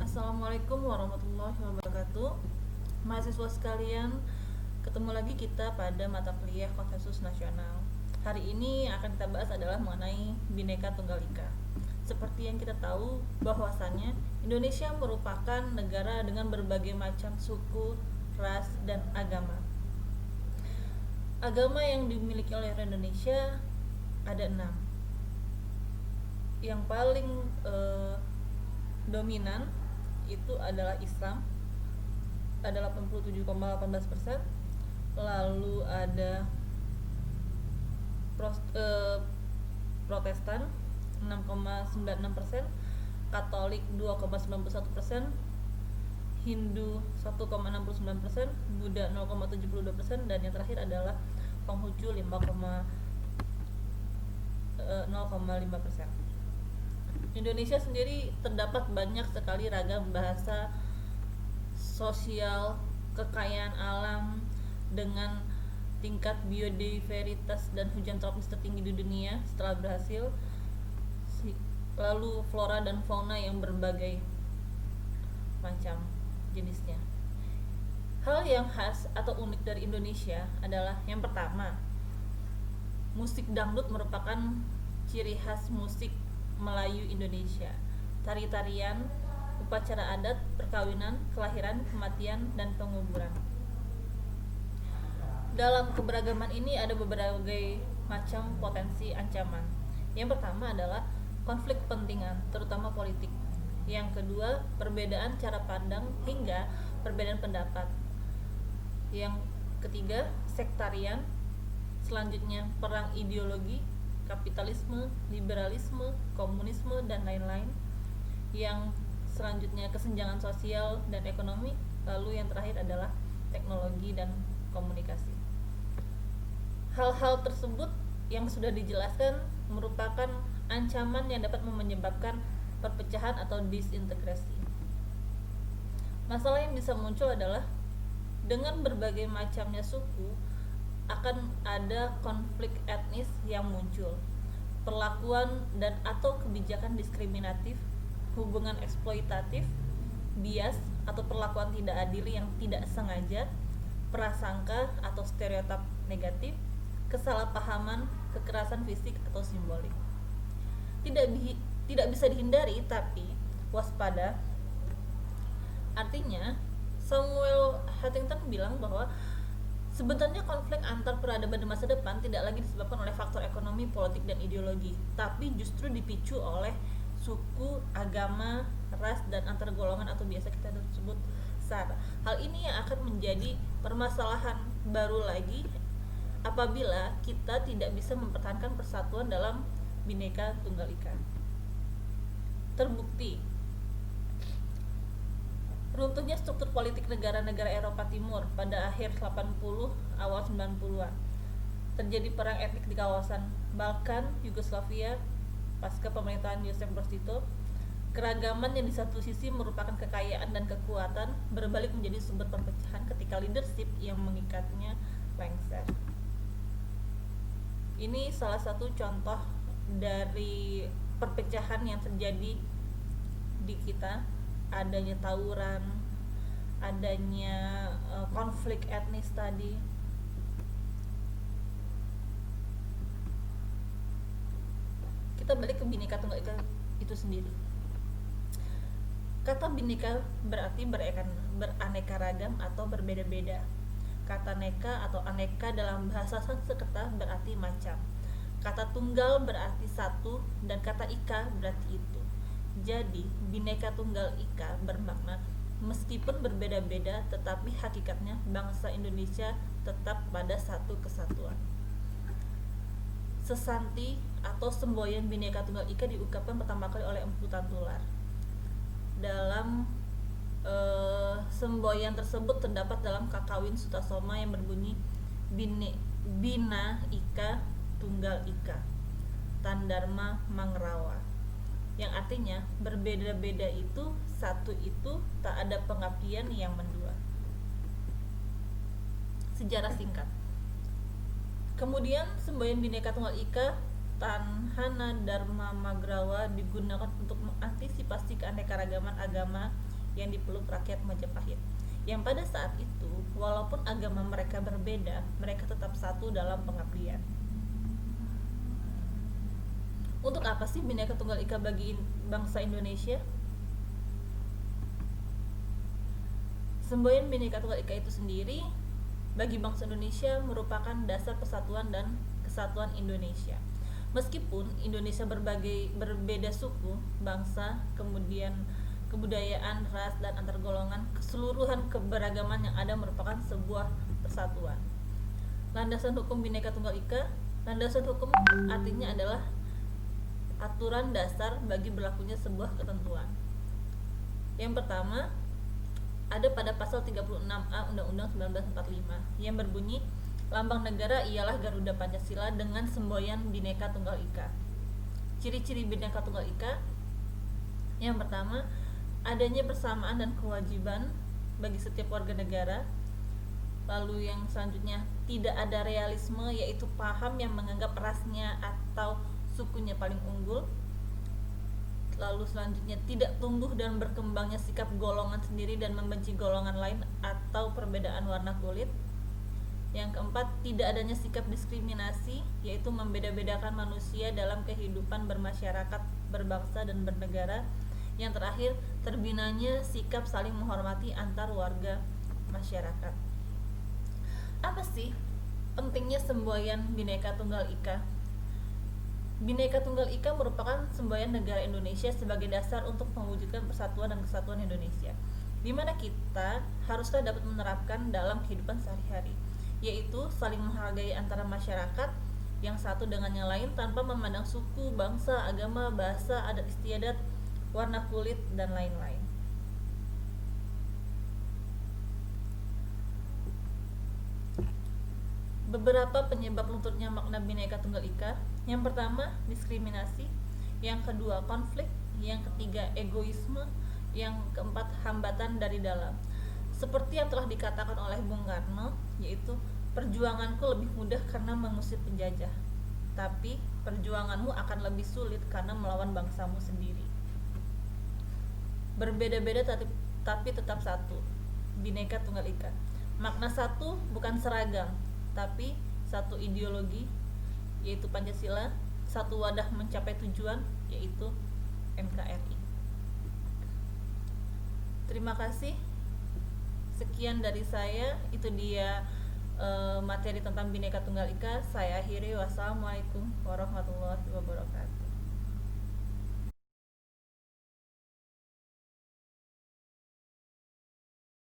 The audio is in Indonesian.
Assalamualaikum warahmatullahi wabarakatuh. Mahasiswa sekalian, ketemu lagi kita pada mata kuliah Konsensus Nasional. Hari ini akan kita bahas adalah mengenai Bhinneka Tunggal Ika. Seperti yang kita tahu bahwasannya Indonesia merupakan negara dengan berbagai macam suku, ras, dan agama. Agama yang dimiliki oleh Indonesia ada 6. Yang paling dominan itu adalah Islam, ada 87,18%. Lalu ada Protestan 6,96%, Katolik 2,91%, Hindu 1,69%, Buddha 0,72%, dan yang terakhir adalah Konghucu 0,5%. Indonesia sendiri terdapat banyak sekali ragam bahasa, sosial, kekayaan alam dengan tingkat biodiversitas dan hujan tropis tertinggi di dunia setelah Brasil, lalu flora dan fauna yang berbagai macam jenisnya. Hal yang khas atau unik dari Indonesia adalah yang pertama, musik dangdut merupakan ciri khas musik Melayu Indonesia. Tari-tarian, upacara adat, perkawinan, kelahiran, kematian, dan penguburan. Dalam keberagaman ini ada berbagai macam potensi ancaman. Yang pertama adalah konflik kepentingan, terutama politik. Yang kedua, perbedaan cara pandang hingga perbedaan pendapat. Yang ketiga, sektarian. Selanjutnya, perang ideologi, kapitalisme, liberalisme, komunisme, dan lain-lain. Yang selanjutnya kesenjangan sosial dan ekonomi. Lalu yang terakhir adalah teknologi dan komunikasi. Hal-hal tersebut yang sudah dijelaskan merupakan ancaman yang dapat menyebabkan perpecahan atau disintegrasi. Masalah yang bisa muncul adalah dengan berbagai macamnya suku akan ada konflik etnis yang muncul, perlakuan dan atau kebijakan diskriminatif, hubungan eksploitatif, bias atau perlakuan tidak adil yang tidak sengaja, prasangka atau stereotip negatif, kesalahpahaman, kekerasan fisik atau simbolik. Tidak bisa dihindari, tapi waspada. Artinya, Samuel Huntington bilang bahwa sebenarnya konflik antar peradaban di masa depan tidak lagi disebabkan oleh faktor ekonomi, politik, dan ideologi, tapi justru dipicu oleh suku, agama, ras, dan antar golongan atau biasa kita sebut SAR. Hal ini yang akan menjadi permasalahan baru lagi apabila kita tidak bisa mempertahankan persatuan dalam Bhinneka Tunggal Ika. Terbukti runtuhnya struktur politik negara-negara Eropa Timur pada akhir 80 awal 90-an. Terjadi perang etnik di kawasan Balkan, Yugoslavia pasca pemerintahan Joseph Broz Tito. Keragaman yang di satu sisi merupakan kekayaan dan kekuatan berbalik menjadi sumber perpecahan ketika leadership yang mengikatnya lengser. Ini salah satu contoh dari perpecahan yang terjadi di kita, adanya tawuran, adanya konflik etnis tadi. Kita balik ke Bhinneka Tunggal Ika itu sendiri. Kata Bhinneka berarti beraneka ragam atau berbeda-beda. Kata neka atau aneka dalam bahasa Sanskerta berarti macam. Kata tunggal berarti satu dan kata ika berarti itu. Jadi, Bhinneka Tunggal Ika bermakna meskipun berbeda-beda tetapi hakikatnya bangsa Indonesia tetap pada satu kesatuan. Sesanti atau semboyan Bhinneka Tunggal Ika diungkapkan pertama kali oleh Empu Tantular. Dalam semboyan tersebut terdapat dalam Kakawin Sutasoma yang berbunyi Bina Ika Tunggal Ika Tandharma Mangrawa, yang artinya berbeda-beda itu, satu itu, tak ada pengabdian yang mendua. Sejarah singkat. Kemudian semboyan Bhinneka Tunggal Ika Tandharma Mangrawa digunakan untuk mengantisipasi keanekaragaman agama yang dipeluk rakyat Majapahit, yang pada saat itu walaupun agama mereka berbeda, mereka tetap satu dalam pengabdian. Untuk apa sih Bhinneka Tunggal Ika bagi bangsa Indonesia? Semboyan Bhinneka Tunggal Ika itu sendiri bagi bangsa Indonesia merupakan dasar persatuan dan kesatuan Indonesia. Meskipun Indonesia berbeda suku, bangsa, kemudian kebudayaan, ras, dan antar golongan, keseluruhan keberagaman yang ada merupakan sebuah persatuan. Landasan hukum Bhinneka Tunggal Ika, landasan hukum artinya adalah aturan dasar bagi berlakunya sebuah ketentuan. Yang pertama, ada pada pasal 36A Undang-Undang 1945 yang berbunyi, lambang negara ialah Garuda Pancasila dengan semboyan Bhinneka Tunggal Ika. Ciri-ciri Bhinneka Tunggal Ika, yang pertama, adanya persamaan dan kewajiban bagi setiap warga negara. Lalu yang selanjutnya, tidak ada realisme, yaitu paham yang menganggap rasnya atau sukunya paling unggul. Lalu selanjutnya, tidak tumbuh dan berkembangnya sikap golongan sendiri dan membenci golongan lain atau perbedaan warna kulit. Yang keempat, tidak adanya sikap diskriminasi, yaitu membeda-bedakan manusia dalam kehidupan bermasyarakat, berbangsa, dan bernegara. Yang terakhir, terbinanya sikap saling menghormati antar warga masyarakat. Apa sih pentingnya semboyan Bhinneka Tunggal Ika? Bhinneka Tunggal Ika merupakan semboyan negara Indonesia sebagai dasar untuk mewujudkan persatuan dan kesatuan Indonesia, di mana kita haruslah dapat menerapkan dalam kehidupan sehari-hari, yaitu saling menghargai antara masyarakat yang satu dengan yang lain tanpa memandang suku, bangsa, agama, bahasa, adat istiadat, warna kulit, dan lain-lain. Beberapa penyebab lunturnya makna Bhinneka Tunggal Ika. Yang pertama, diskriminasi. Yang kedua, konflik. Yang ketiga, egoisme. Yang keempat, hambatan dari dalam. Seperti yang telah dikatakan oleh Bung Karno, yaitu perjuanganku lebih mudah karena mengusir penjajah, tapi perjuanganmu akan lebih sulit karena melawan bangsamu sendiri. Berbeda-beda tapi tetap satu. Bhinneka Tunggal Ika. Makna satu bukan seragam, tapi satu ideologi, yaitu Pancasila, satu wadah mencapai tujuan, yaitu NKRI. Terima kasih. Sekian dari saya. Itu dia materi tentang Bhinneka Tunggal Ika. Saya akhiri. Wassalamualaikum warahmatullahi wabarakatuh.